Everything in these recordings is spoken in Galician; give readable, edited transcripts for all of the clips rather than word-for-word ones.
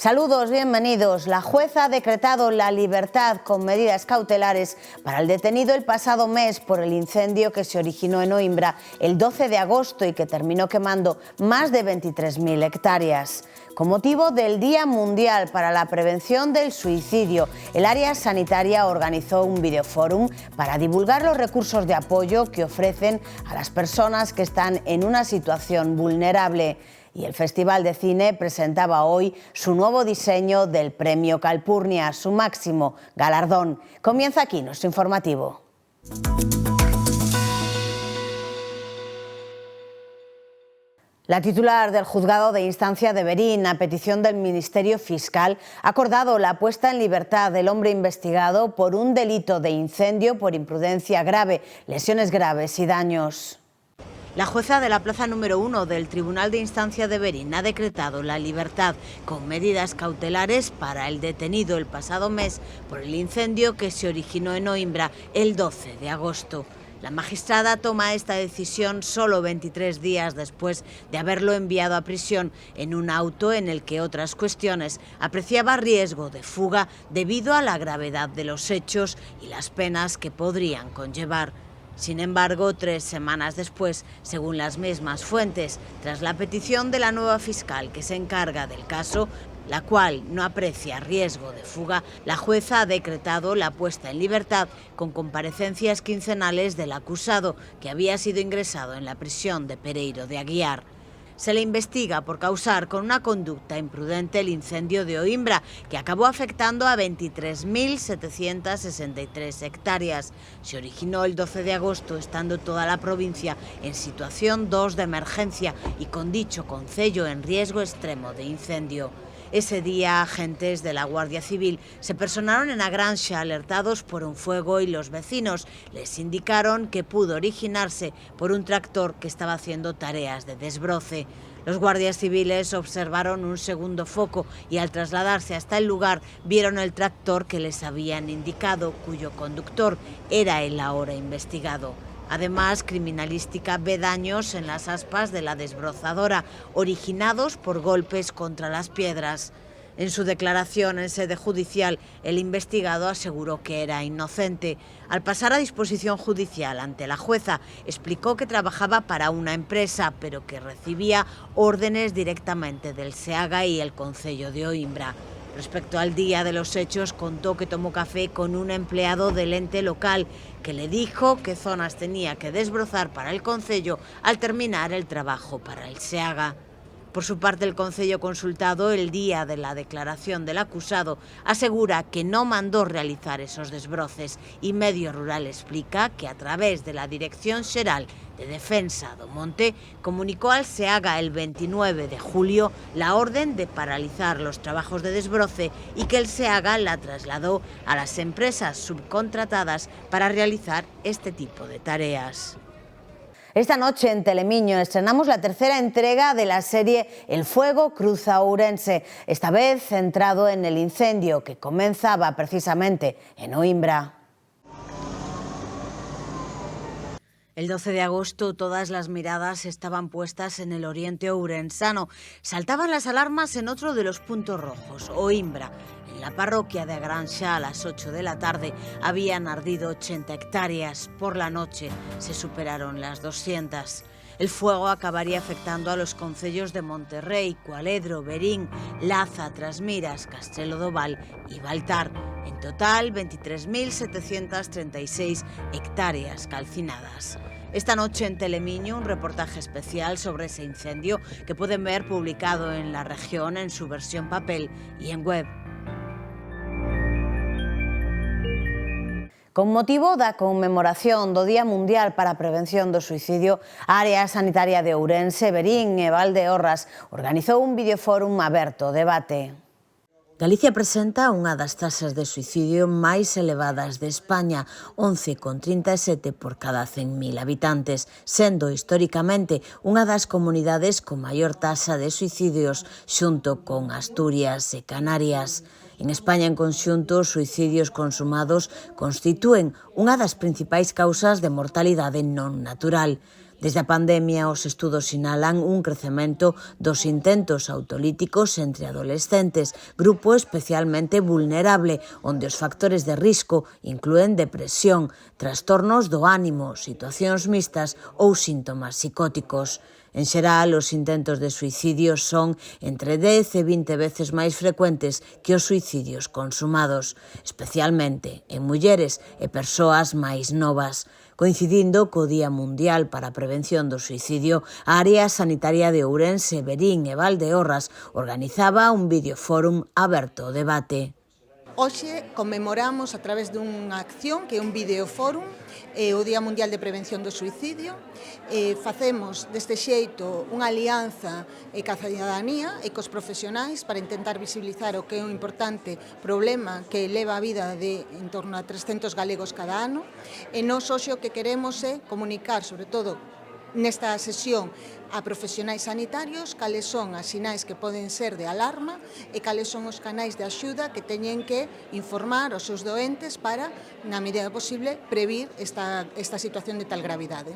Saludos, bienvenidos. La jueza ha decretado la libertad con medidas cautelares para el detenido el pasado mes por el incendio que se originó en Oimbra el 12 de agosto y que terminó quemando más de 23.000 hectáreas. Con motivo del Día Mundial para la Prevención del Suicidio, el área sanitaria organizó un videofórum para divulgar los recursos de apoyo que ofrecen a las personas que están en una situación vulnerable. Y el Festival de Cine presentaba hoy su nuevo diseño del Premio Calpurnia, su máximo galardón. Comienza aquí nuestro informativo. La titular del Juzgado de Instancia de Verín, a petición del Ministerio Fiscal, ha acordado la puesta en libertad del hombre investigado por un delito de incendio por imprudencia grave, lesiones graves y daños. La jueza de la plaza número 1 del Tribunal de Instancia de Verín ha decretado la libertad con medidas cautelares para el detenido el pasado mes por el incendio que se originó en Oimbra el 12 de agosto. La magistrada toma esta decisión solo 23 días después de haberlo enviado a prisión en un auto en el que otras cuestiones apreciaba riesgo de fuga debido a la gravedad de los hechos y las penas que podrían conllevar. Sin embargo, 3 semanas después, según las mismas fuentes, tras la petición de la nueva fiscal que se encarga del caso, la cual no aprecia riesgo de fuga, la jueza ha decretado la puesta en libertad con comparecencias quincenales del acusado, que había sido ingresado en la prisión de Pereiro de Aguiar. Se le investiga por causar con una conducta imprudente el incendio de Oimbra, que acabó afectando a 23.763 hectáreas. Se originó el 12 de agosto, estando toda la provincia en situación 2 de emergencia y con dicho concello en riesgo extremo de incendio. Ese día, agentes de la Guardia Civil se personaron en la granja alertados por un fuego y los vecinos les indicaron que pudo originarse por un tractor que estaba haciendo tareas de desbroce. Los guardias civiles observaron un segundo foco y al trasladarse hasta el lugar vieron el tractor que les habían indicado, cuyo conductor era el ahora investigado. Además, criminalística ve daños en las aspas de la desbrozadora, originados por golpes contra las piedras. En su declaración en sede judicial, el investigado aseguró que era inocente. Al pasar a disposición judicial ante la jueza, explicó que trabajaba para una empresa, pero que recibía órdenes directamente del SEAGA y el concello de Oimbra. Respecto al día de los hechos, contó que tomó café con un empleado del ente local que le dijo qué zonas tenía que desbrozar para el concello al terminar el trabajo para el SEAGA. Por su parte, el concello consultado el día de la declaración del acusado asegura que no mandó realizar esos desbroces y Medio Rural explica que a través de la Dirección Xeral de Defensa do Monte comunicó al SEAGA el 29 de julio la orden de paralizar los trabajos de desbroce y que el SEAGA la trasladó a las empresas subcontratadas para realizar este tipo de tareas. Esta noche en Telemiño estrenamos la tercera entrega de la serie El fuego cruza Ourense, esta vez centrado en el incendio que comenzaba precisamente en Oimbra. El 12 de agosto todas las miradas estaban puestas en el oriente ourensano. Saltaban las alarmas en otro de los puntos rojos, Oimbra. En la parroquia de Agranxa a las 8 de la tarde habían ardido 80 hectáreas. Por la noche se superaron las 200. El fuego acabaría afectando a los concellos de Monterrey, Cualedro, Verín, Laza, Trasmiras, Castrelo do Val y Baltar. En total, 23.736 hectáreas calcinadas. Esta noche en Telemiño, un reportaje especial sobre ese incendio que pueden ver publicado en La Región en su versión papel y en web. Con motivo da conmemoración do Día Mundial para a Prevención do Suicidio, a Área Sanitaria de Ourense, Verín e Valdeorras organizou un videofórum aberto debate. Galicia presenta unha das tasas de suicidio máis elevadas de España, 11,37 por cada 100.000 habitantes, sendo históricamente unha das comunidades con maior tasa de suicidios xunto con Asturias e Canarias. En España, en conxunto, os suicidios consumados constitúen unha das principais causas de mortalidade non natural. Desde a pandemia, os estudos sinalan un crecemento dos intentos autolíticos entre adolescentes, grupo especialmente vulnerable, onde os factores de risco inclúen depresión, trastornos do ánimo, situacións mixtas ou síntomas psicóticos. En xeral, os intentos de suicidio son entre 10 e 20 veces máis frecuentes que os suicidios consumados, especialmente en mulleres e persoas máis novas. Coincidindo co Día Mundial para a Prevención do Suicidio, a área sanitaria de Ourense, Verín e Valdeorras organizaba un videofórum aberto ao debate. Hoxe conmemoramos a través dunha acción que é un videofórum o Día Mundial de Prevención do Suicidio. Facemos deste xeito unha alianza ca cidadanía e cos profesionais para intentar visibilizar o que é un importante problema que leva a vida de en torno a 300 galegos cada ano. E nós hoxe o que queremos é comunicar, sobre todo nesta sesión, a profesionais sanitarios cales son as sinais que poden ser de alarma e cales son os canais de axuda que teñen que informar os seus doentes para, na medida posible, previr esta situación de tal gravidade.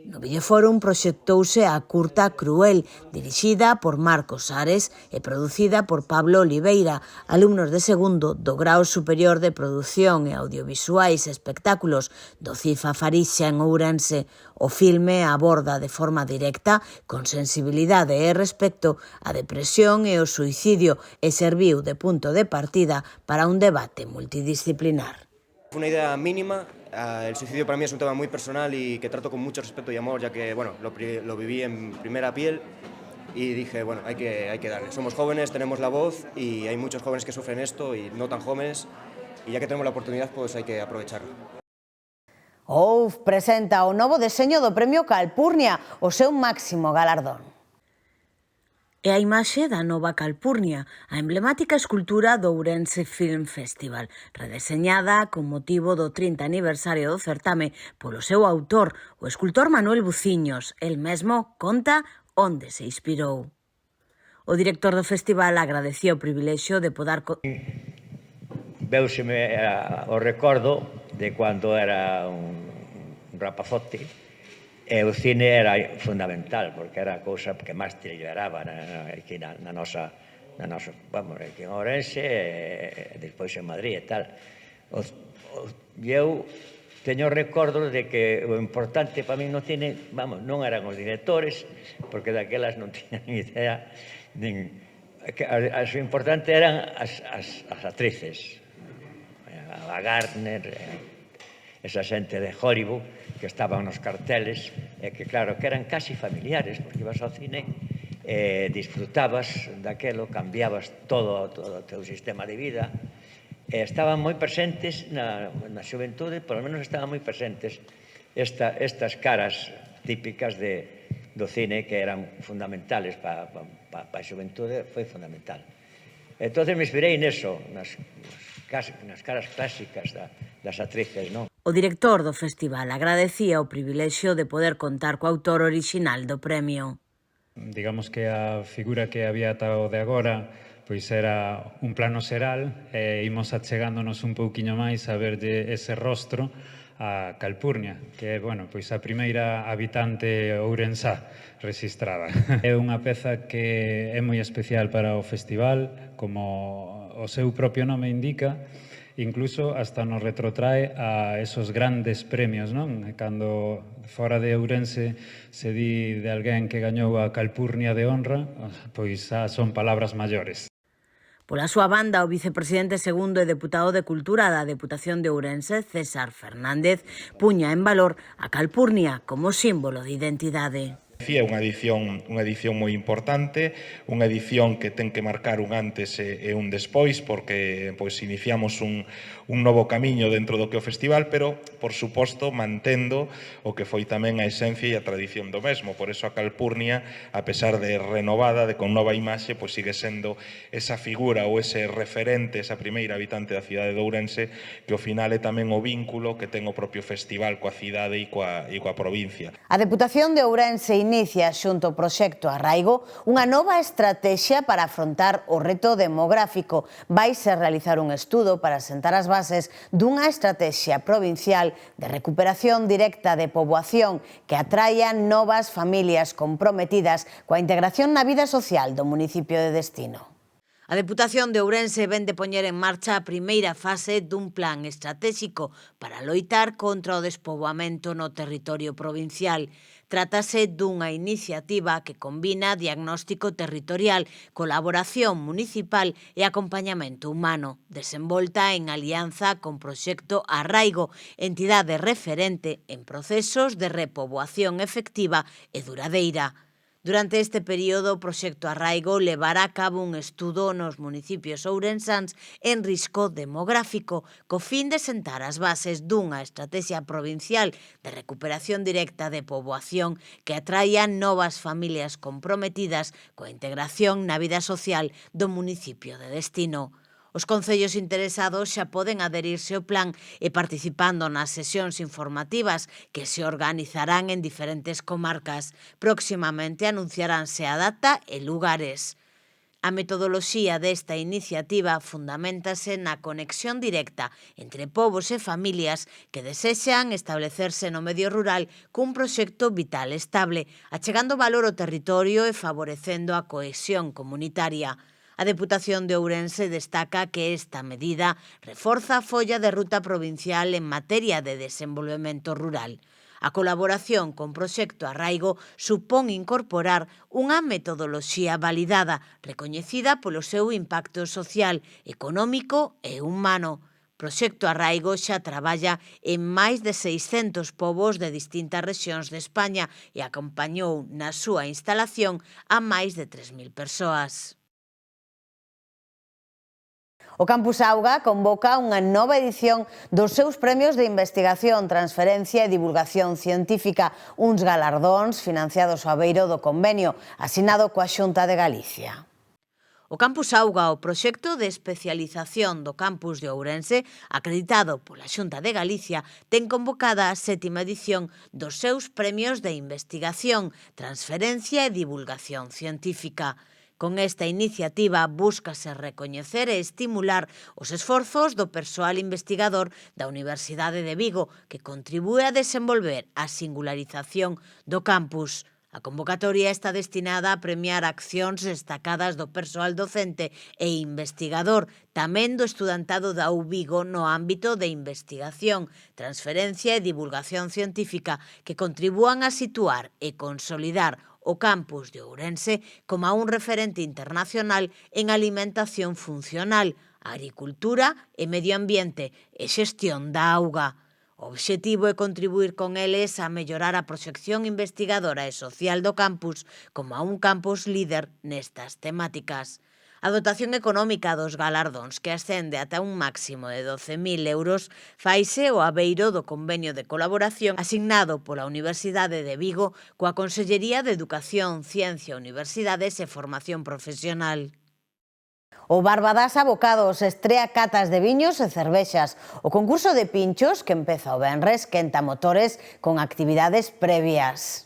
No videofórum proxectouse a curta Cruel, dirixida por Marcos Ares e producida por Pablo Oliveira, alumnos de segundo do Grao Superior de Produción e Audiovisuais e Espectáculos do CIFA Farixa en Ourense. O filme aborda de forma directa, con sensibilidade e respecto, a depresión e o suicidio e serviu de punto de partida para un debate multidisciplinar. Fue una idea mínima. El suicidio para mí es un tema muy personal y que trato con mucho respeto y amor, ya que bueno, lo viví en primera piel y dije, bueno, hay que darle. Somos jóvenes, tenemos la voz y hay muchos jóvenes que sufren esto y no tan jóvenes, y ya que tenemos la oportunidad, pues hay que aprovecharla. OUF presenta o novo deseño do Premio Calpurnia, o seu máximo galardón. É a imaxe da nova Calpurnia, a emblemática escultura do Ourense Film Festival, redeseñada con motivo do 30 aniversario do certame polo seu autor, o escultor Manuel Buciños. El mesmo conta onde se inspirou. O director do festival agradecía o privilexio de poder... Véuseme o recordo de cando era un rapazote. E o cine era fundamental, porque era a cousa que máis te liberaba aquí na nosa, vamos, aquí en Ourense, e despois en Madrid e tal. Eu teño recordos de que o importante para mí no cine, vamos, non eran os directores, porque daquelas non tiñan idea, o importante eran as actrices, a Gardner, esa xente de Hollywood, que estaban nos carteles, e que claro, que eran casi familiares, porque ibas ao cine, disfrutabas daquelo, cambiabas todo o teu sistema de vida, estaban moi presentes na xuventude, por lo menos estaban moi presentes estas caras típicas do cine que eran fundamentales para a xuventude, foi fundamental. Entón me inspirei neso, nas caras clásicas das actrices, non? O director do festival agradecía o privilexio de poder contar co autor orixinal do premio. Digamos que a figura que había ata o de agora pois era un plano xeral e imos achegándonos un pouquiño máis a verlle ese rostro a Calpurnia, que é, bueno, pois a primeira habitante ourensá rexistrada. É unha peza que é moi especial para o festival, como o seu propio nome indica, incluso hasta nos retrotrae a esos grandes premios, non? Cando fora de Ourense se di de alguén que gañou a Calpurnia de honra, pois xa son palabras maiores. Pola súa banda, o vicepresidente segundo e deputado de Cultura da Deputación de Ourense, César Fernández, puña en valor a Calpurnia como símbolo de identidade. É unha edición moi importante, unha edición que ten que marcar un antes e un despois, porque pois iniciamos un novo camiño dentro do que é o festival, pero, por suposto, mantendo o que foi tamén a esencia e a tradición do mesmo. Por eso a Calpurnia, a pesar de renovada, de con nova imaxe, pois sigue sendo esa figura ou ese referente, esa primeira habitante da cidade de Ourense, que ao final é tamén o vínculo que ten o propio festival coa cidade e coa provincia. A Deputación de Ourense inicia xunto ao proxecto Arraigo unha nova estrategia para afrontar o reto demográfico. Vaise realizar un estudo para sentar as bases dunha estrategia provincial de recuperación directa de poboación que atraia novas familias comprometidas coa integración na vida social do municipio de Destino. A Deputación de Ourense ven de poñer en marcha a primeira fase dun plan estratégico para loitar contra o despoboamento no territorio provincial. Trátase dunha iniciativa que combina diagnóstico territorial, colaboración municipal e acompañamento humano, desenvolta en alianza con Proxecto Arraigo, entidade referente en procesos de repoboación efectiva e duradeira. Durante este período, o Proxecto Arraigo levará a cabo un estudo nos municipios ourensáns en risco demográfico, co fin de sentar as bases dunha estrategia provincial de recuperación directa de poboación que atraia novas familias comprometidas coa integración na vida social do municipio de Destino. Os concellos interesados xa poden adherirse ao plan e participando nas sesións informativas que se organizarán en diferentes comarcas. Próximamente anunciaránse a data e lugares. A metodoloxía desta iniciativa fundamentase na conexión directa entre povos e familias que desexan establecerse no medio rural cun proxecto vital estable, achegando valor ao territorio e favorecendo a cohesión comunitaria. A Deputación de Ourense destaca que esta medida reforza a folla de ruta provincial en materia de desenvolvemento rural. A colaboración con Proxecto Arraigo supón incorporar unha metodoloxía validada, recoñecida polo seu impacto social, económico e humano. Proxecto Arraigo xa traballa en máis de 600 povos de distintas rexións de España e acompañou na súa instalación a máis de 3.000 persoas. O Campus Auga convoca unha nova edición dos seus premios de investigación, transferencia e divulgación científica, uns galardóns financiados ao beiro do convenio asinado coa Xunta de Galicia. O Campus Auga, o proxecto de especialización do Campus de Ourense, acreditado pola Xunta de Galicia, ten convocada a 7ª edición dos seus premios de investigación, transferencia e divulgación científica. Con esta iniciativa búscase recoñecer e estimular os esforzos do persoal investigador da Universidade de Vigo que contribúe a desenvolver a singularización do campus. A convocatoria está destinada a premiar accións destacadas do persoal docente e investigador, tamén do estudantado da UVigo no ámbito de investigación, transferencia e divulgación científica que contribúan a situar e consolidar o campus de Ourense como un referente internacional en alimentación funcional, agricultura e medio ambiente e xestión da auga. O obxectivo é contribuir con eles a mellorar a proxección investigadora e social do campus como un campus líder nestas temáticas. A dotación económica dos galardóns, que ascende ata un máximo de 12.000 euros, faise ao abeiro do convenio de colaboración asignado pola Universidade de Vigo coa Consellería de Educación, Ciencia, Universidades e Formación Profesional. O Barbadas Abocados estrea catas de viños e cervexas. O concurso de pinchos, que empeza o venres, quenta motores con actividades previas.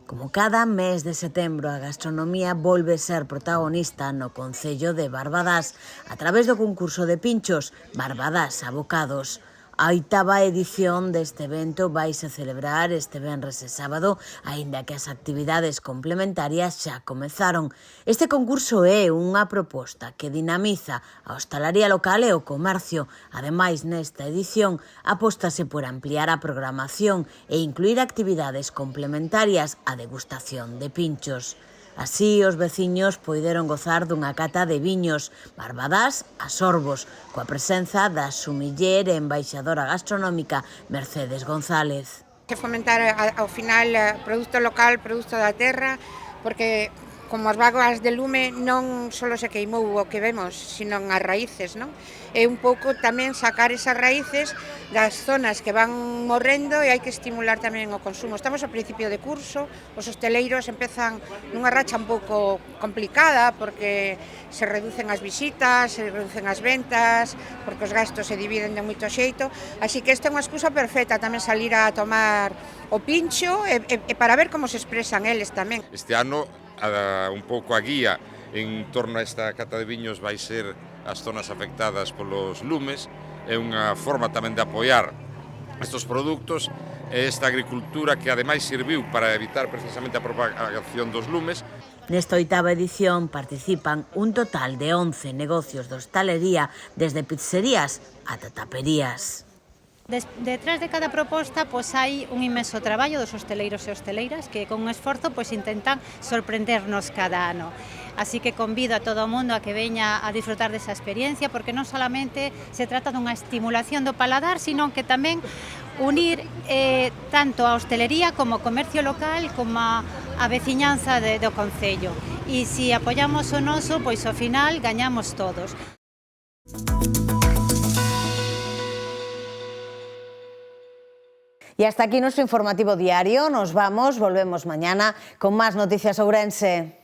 Como cada mes de setembro, a gastronomía volve ser protagonista no Concello de Barbadas a través do concurso de pinchos Barbadas Abocados. A 8ª edición deste evento vaise celebrar este venres e sábado, aínda que as actividades complementarias xa comezaron. Este concurso é unha proposta que dinamiza a hostalería local e o comercio. Ademais, nesta edición, apóstase por ampliar a programación e incluir actividades complementarias á degustación de pinchos. Así, os veciños poideron gozar dunha cata de viños Barbadas a sorbos, coa presenza da sumiller e embaixadora gastronómica Mercedes González. Que fomentar ao final produto local, produto da terra, porque como as vagas de lume non só se queimou o que vemos, sino as raíces, non? É un pouco tamén sacar esas raíces das zonas que van morrendo e hai que estimular tamén o consumo. Estamos ao principio de curso, os hosteleiros empezan nunha racha un pouco complicada porque se reducen as visitas, se reducen as ventas, porque os gastos se dividen de moito xeito, así que esta é unha excusa perfecta tamén salir a tomar o pincho e para ver como se expresan eles tamén. Este ano un pouco a guía en torno a esta cata de viños vai ser as zonas afectadas polos lumes, é unha forma tamén de apoiar estes produtos e esta agricultura que ademais serviu para evitar precisamente a propagación dos lumes. Nesta 8ª edición participan un total de 11 negocios de hostalería, desde pizzerías ata taperías. Detrás de cada proposta hai un inmenso traballo dos hosteleiros e hosteleiras que con un esforzo intentan sorprendernos cada ano. Así que convido a todo o mundo a que veña a disfrutar desa experiencia, porque non solamente se trata dunha estimulación do paladar, sino que tamén unir tanto a hostelería como o comercio local como a veciñanza do concello. E se apoiamos o noso, pois ao final gañamos todos. Y hasta aquí nuestro informativo diario. Nos vamos, volvemos mañana con más noticias ourense.